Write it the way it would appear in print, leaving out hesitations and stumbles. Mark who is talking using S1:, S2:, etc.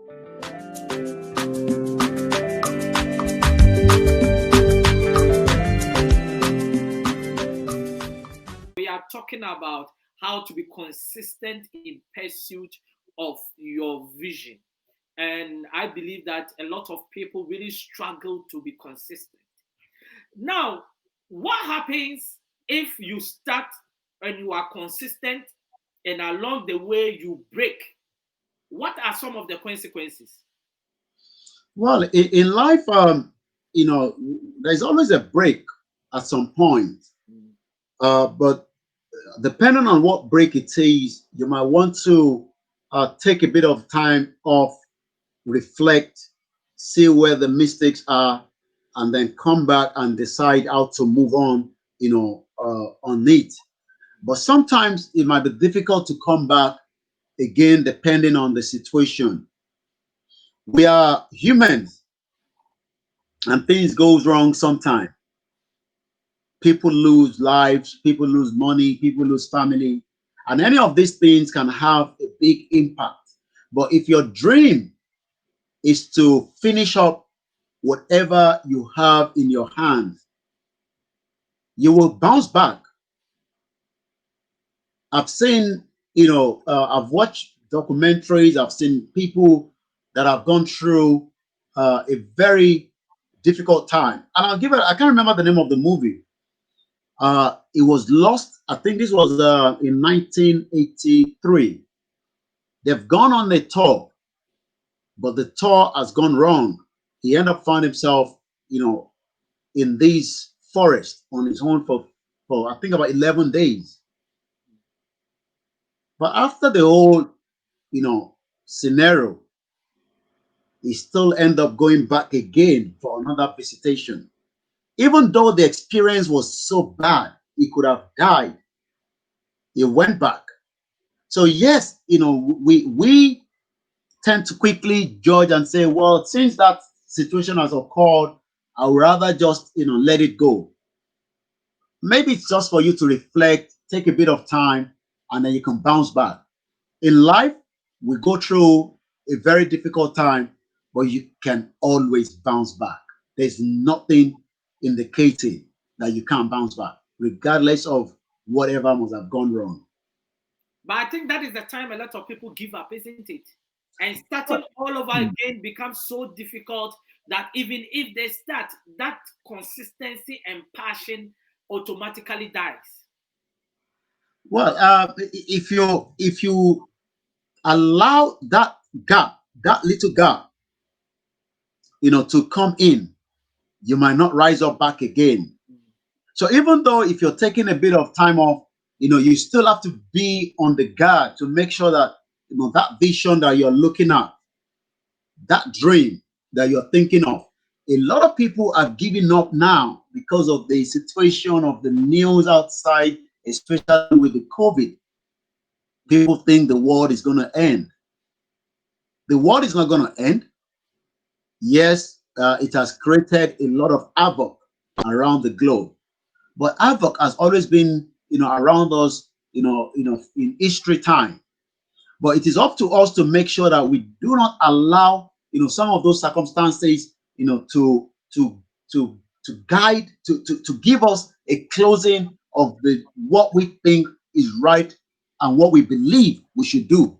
S1: We are talking about how to be consistent in pursuit of your vision. And I believe that a lot of people really struggle to be consistent. Now, what happens if you start and you are consistent and along the way you break? What are some of the consequences?
S2: Well, in life, there's always a break at some point. But depending on what break it is, you might want to take a bit of time off, reflect, see where the mistakes are, and then come back and decide how to move on, on it. But sometimes it might be difficult to come back again, depending on the situation. We are humans, and things goes wrong sometimes. People lose lives, people lose money, people lose family, and any of these things can have a big impact. But if your dream is to finish up whatever you have in your hands, you will bounce back. I've seen, I've watched documentaries, I've seen people that have gone through a very difficult time. And I can't remember the name of the movie. It was Lost. I think this was in 1983. They've gone on a tour, but the tour has gone wrong. He ended up finding himself, in this forest on his own for I think about 11 days. But after the whole, scenario, he still end up going back again for another visitation. Even though the experience was so bad, he could have died. He went back. So yes, we tend to quickly judge and say, well, since that situation has occurred, I would rather just let it go. Maybe it's just for you to reflect, take a bit of time, and then you can bounce back. In life, we go through a very difficult time, but you can always bounce back. There's nothing indicating that you can't bounce back, regardless of whatever must have gone wrong.
S1: But I think that is the time a lot of people give up, isn't it? And starting all over again becomes so difficult that even if they start, that consistency and passion automatically dies.
S2: Well, if you allow that little gap, to come in, you might not rise up back again. So even though if you're taking a bit of time off, you still have to be on the guard to make sure that that vision that you're looking at, that dream that you're thinking of. A lot of people are giving up now because of the situation of the news outside, especially with the COVID. People think the world is going to end. The world is not going to end. Yes, it has created a lot of havoc around the globe, but havoc has always been, around us, in history time. But it is up to us to make sure that we do not allow, some of those circumstances, to guide, to give us a closing of the what we think is right and what we believe we should do.